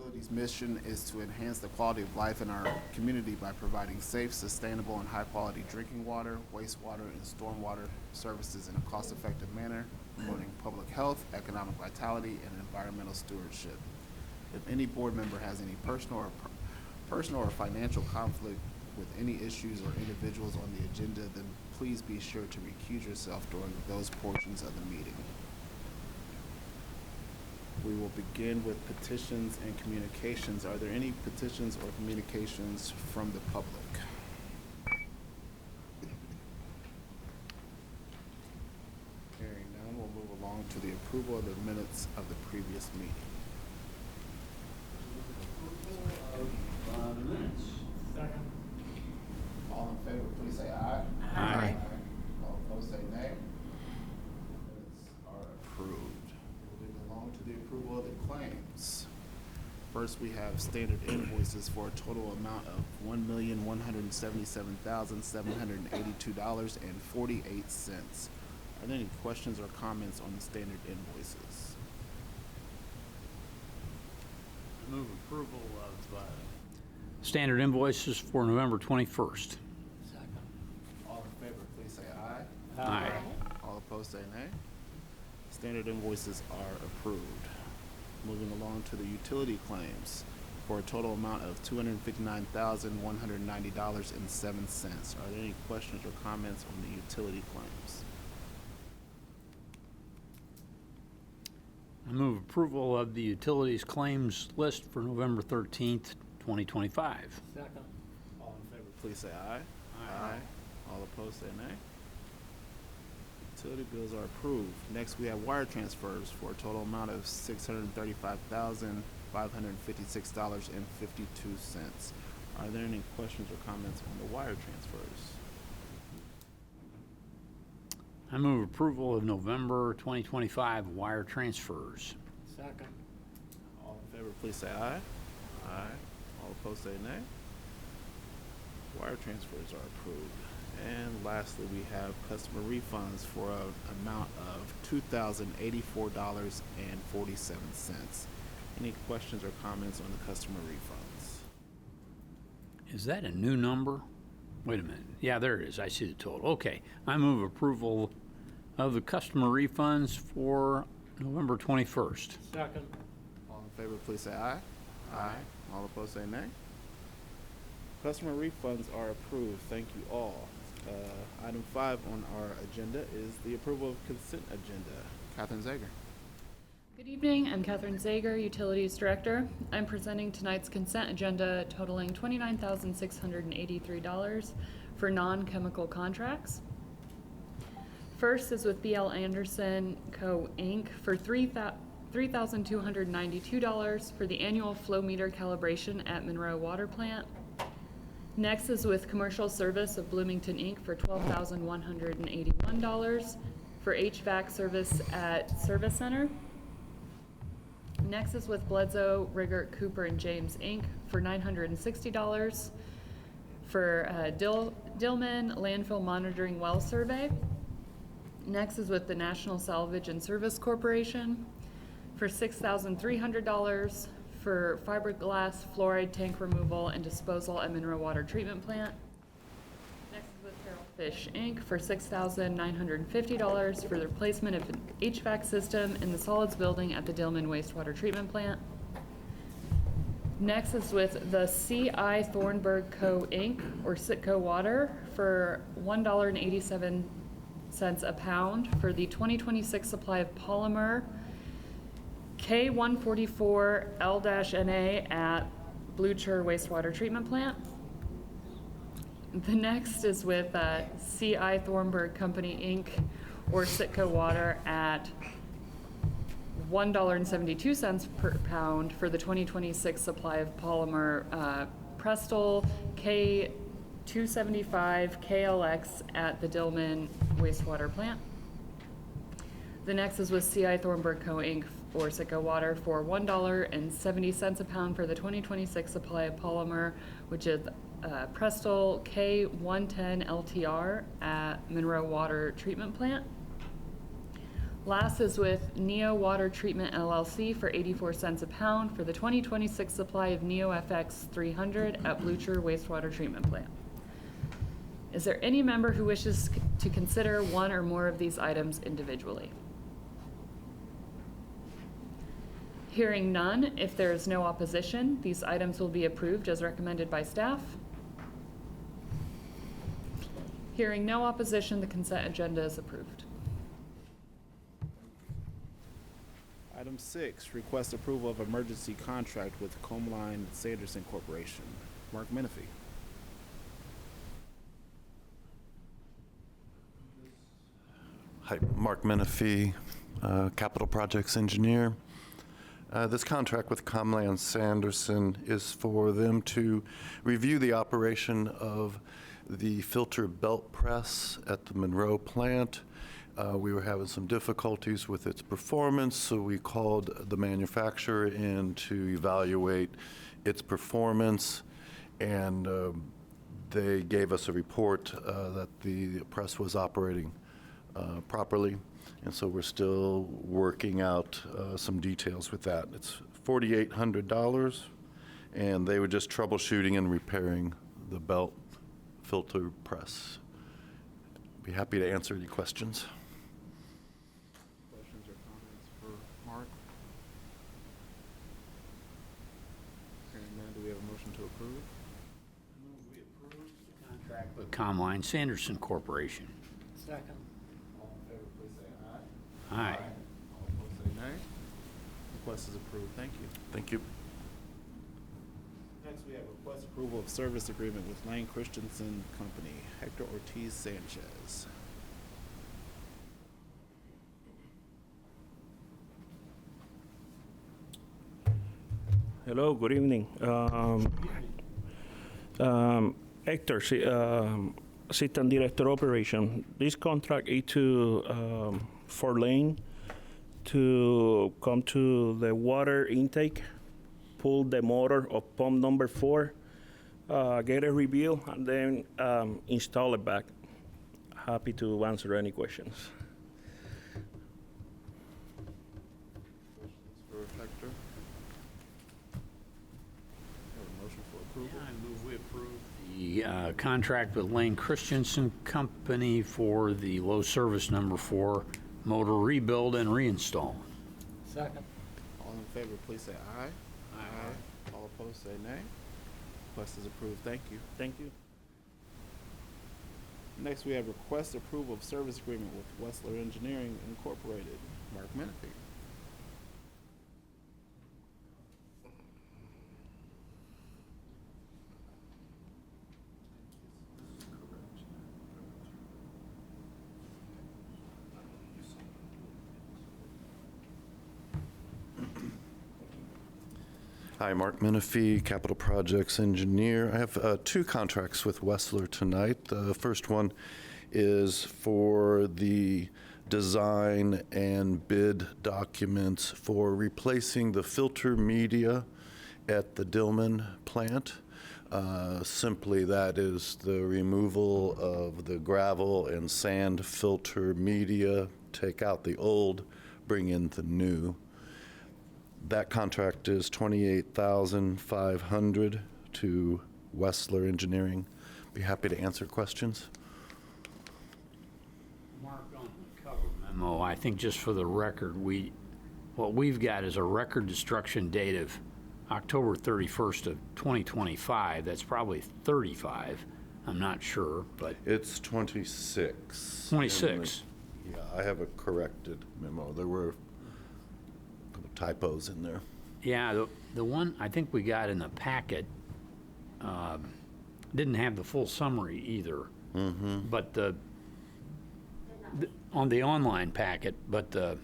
utility's mission is to enhance the quality of life in our community by providing safe, sustainable, and high-quality drinking water, wastewater, and stormwater services in a cost-effective manner, promoting public health, economic vitality, and environmental stewardship. If any board member has any personal or financial conflict with any issues or individuals on the agenda, then please be sure to recuse yourself during those portions of the meeting. We will begin with petitions and communications. Are there any petitions or communications from the public? Hearing none, we'll move along to the approval of the minutes of the previous meeting. Minutes. Second. All in favor, please say aye. Aye. All opposed, say nay. Minutes are approved. Moving along to the approval of the claims. First, we have standard invoices for a total amount of $1,177,782.48. Are there any questions or comments on the standard invoices? Move approval of standard invoices for November 21st. Second. All in favor, please say aye. Aye. All opposed, say nay. Standard invoices are approved. Moving along to the utility claims for a total amount of $259,190.07. Are there any questions or comments on the utility claims? I move approval of the utilities claims list for November 13th, 2025. Second. All in favor, please say aye. Aye. All opposed, say nay. Utility bills are approved. Next, we have wire transfers for a total amount of $635,556.52. Are there any questions or comments on the wire transfers? I move approval of November 2025 wire transfers. Second. All in favor, please say aye. Aye. All opposed, say nay. Wire transfers are approved. And lastly, we have customer refunds for an amount of $2,084.47. Any questions or comments on the customer refunds? Is that a new number? Wait a minute. Yeah, there it is. I see the total. Okay. I move approval of the customer refunds for November 21st. Second. All in favor, please say aye. Aye. All opposed, say nay. Customer refunds are approved. Thank you all. Item 5 on our agenda is the approval of consent agenda. Catherine Zager. Good evening. I'm Catherine Zager, Utilities Director. I'm presenting tonight's consent agenda totaling $29,683 for non-chemical contracts. First is with BL Anderson Co. Inc. for $3,292 for the annual flow meter calibration at Monroe Water Plant. Next is with Commercial Service of Bloomington Inc. for $12,181 for HVAC service at Service Center. Next is with Bledsoe, Riggert, Cooper, and James Inc. for $960 for Dillman Landfill Monitoring Well Survey. Next is with the National Salvage and Service Corporation for $6,300 for fiberglass fluoride tank removal and disposal at Monroe Water Treatment Plant. Next is with Feral Fish Inc. for $6,950 for the replacement of an HVAC system in the solids building at the Dillman Wastewater Treatment Plant. Next is with the C.I. Thornburg Co. Inc. or Sitco Water for $1.87 a pound for the 2026 supply of polymer K144L-NA at Blucher Wastewater Treatment Plant. The next is with C.I. Thornburg Company Inc. or Sitco Water at $1.72 per pound for the 2026 supply of polymer Prestol K275 KLX at the Dillman Wastewater Plant. The next is with C.I. Thornburg Co. Inc. or Sitco Water for $1.70 a pound for the 2026 supply of polymer, which is Prestol K110 LTR at Monroe Water Treatment Plant. Last is with Neo Water Treatment LLC for 84 cents a pound for the 2026 supply of Neo FX 300 at Blucher Wastewater Treatment Plant. Is there any member who wishes to consider one or more of these items individually? Hearing none, if there is no opposition, these items will be approved as recommended by staff. Hearing no opposition, the consent agenda is approved. Item 6, request approval of emergency contract with Combline Sanderson Corporation. Mark Menifee. Hi, Mark Menifee, Capital Projects Engineer. This contract with Comland Sanderson is for them to review the operation of the filter belt press at the Monroe plant. We were having some difficulties with its performance, so we called the manufacturer in to evaluate its performance, and they gave us a report that the press was operating properly, and so we're still working out some details with that. It's $4,800, and they were just troubleshooting and repairing the belt filter press. Be happy to answer any questions. Questions or comments for Mark? Hearing none, do we have a motion to approve? We approve the contract with Comline Sanderson Corporation. Second. All in favor, please say aye. Aye. All opposed, say nay. Request is approved. Thank you. Thank you. Next, we have request approval of service agreement with Lane Christensen Company, Hector Ortiz Sanchez. Hello, good evening. Hector, Assistant Director Operation. This contract is to for Lane to come to the water intake, pull the motor of pump number 4, get a review, and then install it back. Happy to answer any questions. Questions for Hector? Have a motion for approval? I move we approve the contract with Lane Christensen Company for the low service number 4 motor rebuild and reinstall. Second. All in favor, please say aye. Aye. All opposed, say nay. Request is approved. Thank you. Thank you. Next, we have request approval of service agreement with Wessler Engineering Incorporated. Mark Menifee. Hi, Mark Menifee, Capital Projects Engineer. I have 2 contracts with Wessler tonight. The first one is for the design and bid documents for replacing the filter media at the Dillman plant. Simply, that is the removal of the gravel and sand filter media, take out the old, bring in the new. That contract is $28,500 to Wessler Engineering. Be happy to answer questions. Mark, on the cover memo, I think just for the record, what we've got is a record destruction date of October 31st of 2025. That's probably 35. I'm not sure, but It's 26. 26. Yeah, I have a corrected memo. There were a couple typos in there. Yeah, the one I think we got in the packet didn't have the full summary either. But on the online packet, but the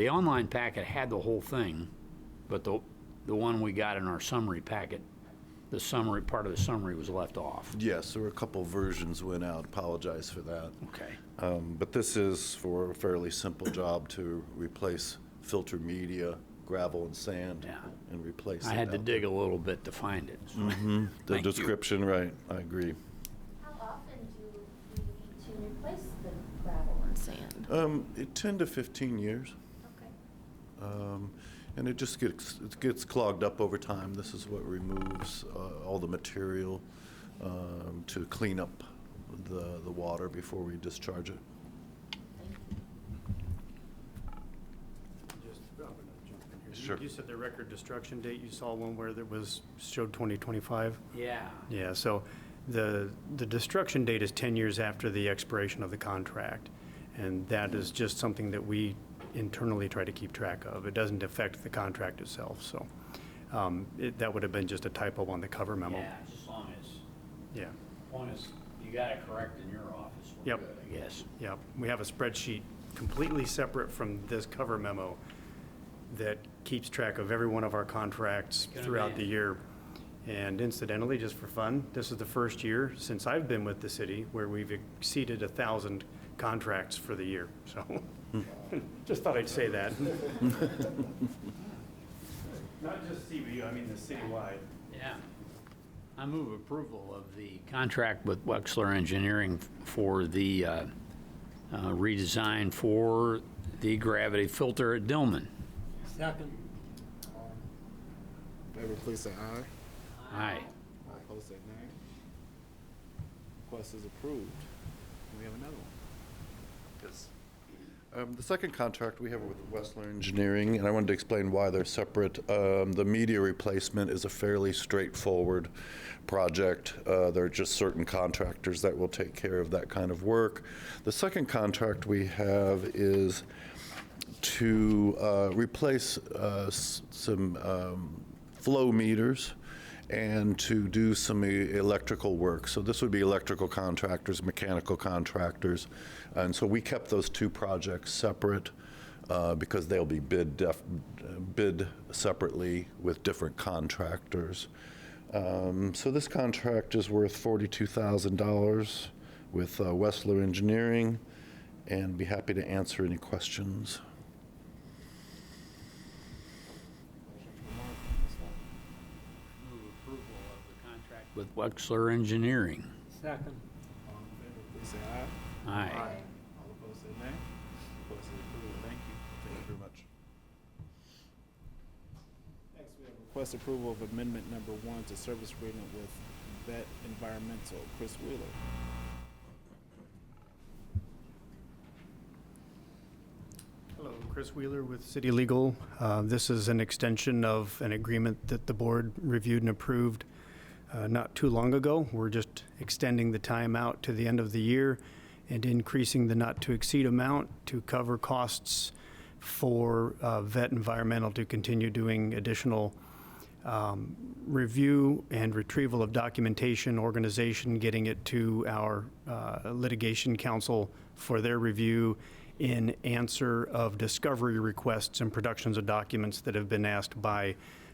online packet had the whole thing, but the one we got in our summary packet, the summary part of the summary was left off. Yes, there were a couple versions went out. Apologize for that. Okay. But this is for a fairly simple job to replace filter media, gravel and sand, Yeah. and replace it. I had to out dig a little bit to find it. So. there. The Thank you. description, right, I agree. How often do we need to replace the gravel and sand? 10 to 15 years. Okay. And it just gets clogged up over time. This is what removes all the material to clean up the water before we discharge it. Just, I'm gonna jump in here. Sure. You said the record destruction date, you saw one where there was, showed 2025? Yeah. Yeah, so the destruction date is 10 years after the expiration of the contract. And that is just something that we internally try to keep track of. It doesn't affect the contract itself, so that would have been just a typo on the cover memo. Yeah, just Yeah, as long as you got it correct in your office, we're Yep. good, I guess. yeah. We have a spreadsheet completely separate from this cover memo that keeps track of every one of our contracts Good throughout man. the year. And incidentally, just for fun, this is the first year since I've been with the city where we've exceeded 1,000 contracts for the year, so just thought I'd say that. Not just CBU, I mean the citywide. Yeah. I move approval of the contract with Wexler Engineering for the redesign for the gravity filter at Dillman. Second. In favor, please say aye. Aye. All opposed, say nay. Request is approved. We have another one. Yes. The second contract we have with Wessler Engineering, and I wanted to explain why they're separate. The media replacement is a fairly straightforward project. There are just certain contractors that will take care of that kind of work. The second contract we have is to replace some flow meters and to do some electrical work. So this would be electrical contractors, mechanical contractors. And so we kept those two projects separate because they'll be bid separately with different contractors. So this contract is worth $42,000 with Wessler Engineering, and be happy to answer any questions. Move approval of the contract with Wexler Engineering. Second. All in favor, please say aye. Aye. All opposed, say nay. Request is approved. Thank you. Thank you very much. Next, we have request approval of amendment number 1 to service agreement with Vet Environmental. Chris Wheeler. Hello, Chris Wheeler with City Legal. This is an extension of an agreement that the board reviewed and approved not too long ago. We're just extending the time out to the end of the year and increasing the not-to-exceed amount to cover costs for Vet Environmental to continue doing additional review and retrieval of documentation, organization, getting it to our litigation counsel for their review in answer of discovery requests and productions of documents that have been asked by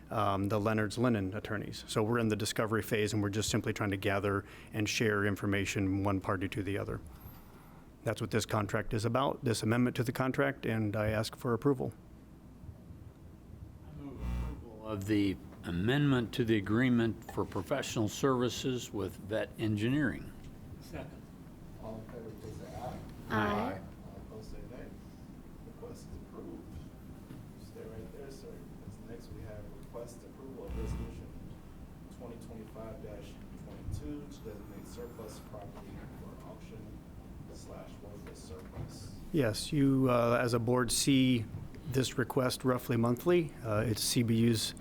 the Leonard's Linen attorneys. So we're in the discovery phase, and we're just simply trying to gather and share information one party to the other. That's what this contract is about, this amendment to the contract, and I ask for approval. I move approval of the amendment to the agreement for professional services with Vet Engineering. Second. All in favor, please say aye. Aye. All opposed, say nay. Request is approved. Stay right there, sir. Next, we have request approval of resolution 2025-22 to designate surplus property for auction/worthless surplus. Yes, you, as a board, see this request roughly monthly. It's CBU's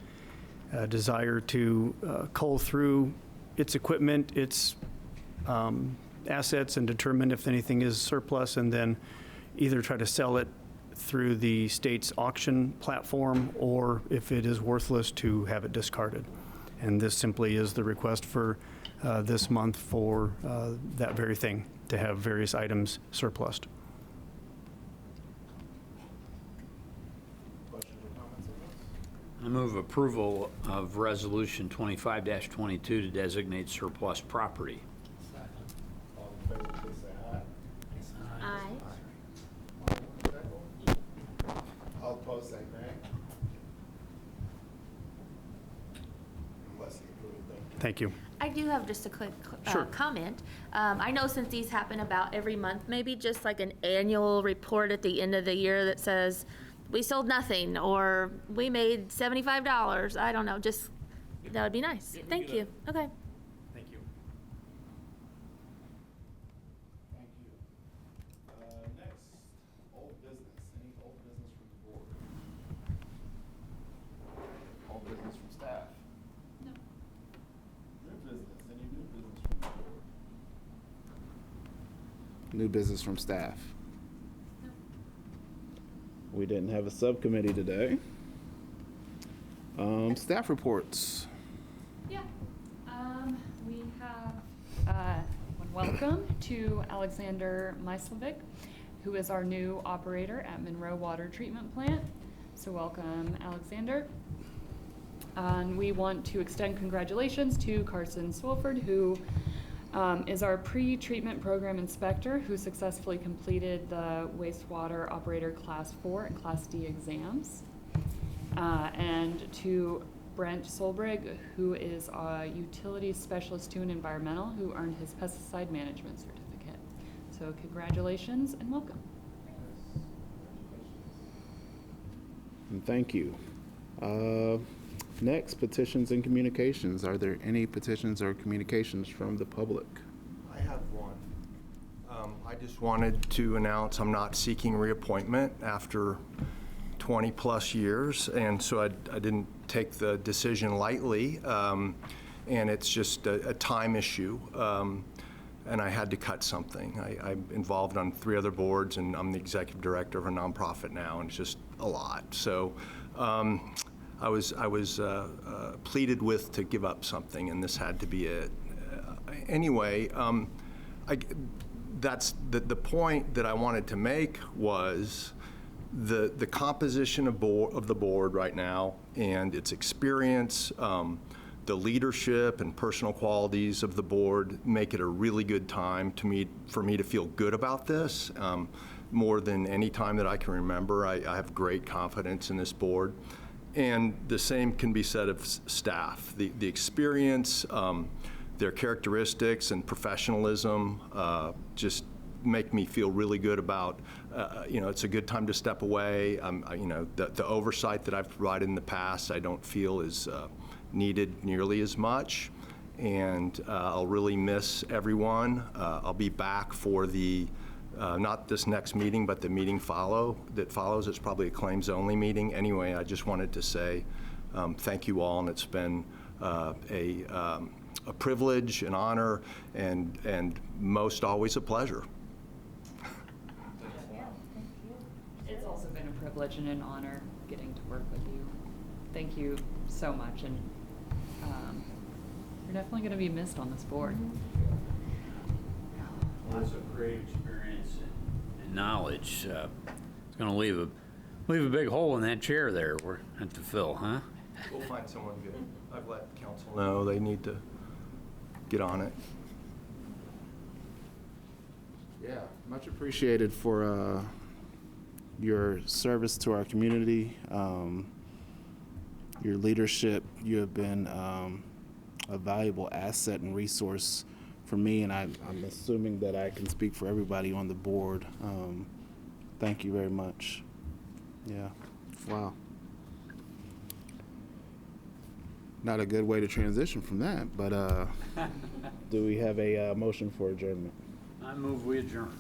desire to cull through its equipment, its assets, and determine if anything is surplus, and then either try to sell it through the state's auction platform, or if it is worthless, to have it discarded. And this simply is the request for this month for that very thing, to have various items surplused. Questions or comments on this? I move approval of Resolution 25-22 to designate surplus property. Second. All in favor, please say aye. Aye. All opposed, say nay. Request is approved. Thank you. Thank you. I do have just a quick Sure. comment. I know since these happen about every month, maybe just like an annual report at the end of the year that says, we sold nothing, or we made $75. I don't know, just, that would be nice. Thank you. Okay. Thank you. Thank you. Next, old business. Any old business from the board? Old business from staff? No. New business. Any new business from the board? New business from staff? We didn't have a subcommittee today. Staff reports. Yeah. We have, welcome to Alexander Myslovic, who is our new operator at Monroe Water Treatment Plant. So welcome, Alexander. And we want to extend congratulations to Carson Swilford, who is our pre-treatment program inspector, who successfully completed the wastewater operator Class 4 and Class D exams. And to Brent Solbrig, who is a utilities specialist 2 in environmental, who earned his pesticide management certificate. So congratulations and welcome. And thank you. Next, petitions and communications. Are there any petitions or communications from the public? I have one. I just wanted to announce I'm not seeking reappointment after 20-plus years, and so I didn't take the decision lightly, and it's just a time issue, and I had to cut something. I'm involved on 3 other boards, and I'm the executive director of a nonprofit now, and it's just a lot. So I was pleaded with to give up something, and this had to be it. Anyway, that's the point that I wanted to make was the composition of the board right now and its experience, the leadership and personal qualities of the board make it a really good time for me to feel good about this. More than any time that I can remember, I have great confidence in this board. And the same can be said of staff. The experience, their characteristics and professionalism just make me feel really good about, it's a good time to step away. The oversight that I've provided in the past, I don't feel is needed nearly as much. And I'll really miss everyone. I'll be back for the not this next meeting, but the meeting that follows. It's probably a claims-only meeting. Anyway, I just wanted to say thank you all, and it's been a privilege, an honor, and most always a pleasure. It's also been a privilege and an honor getting to work with you. Thank you so much, and you're definitely going to be missed on this board. Lots of great experience and knowledge. It's going to leave a big hole in that chair there we're at to fill, huh? We'll find someone good. I've let council know they need to get on it. Yeah, much appreciated for your service to our community, your leadership. You have been a valuable asset and resource for me, and I'm assuming that I can speak for everybody on the board. Thank you very much. Yeah, wow. Not a good way to transition from that, but do we have a motion for adjournment? I move we adjourn.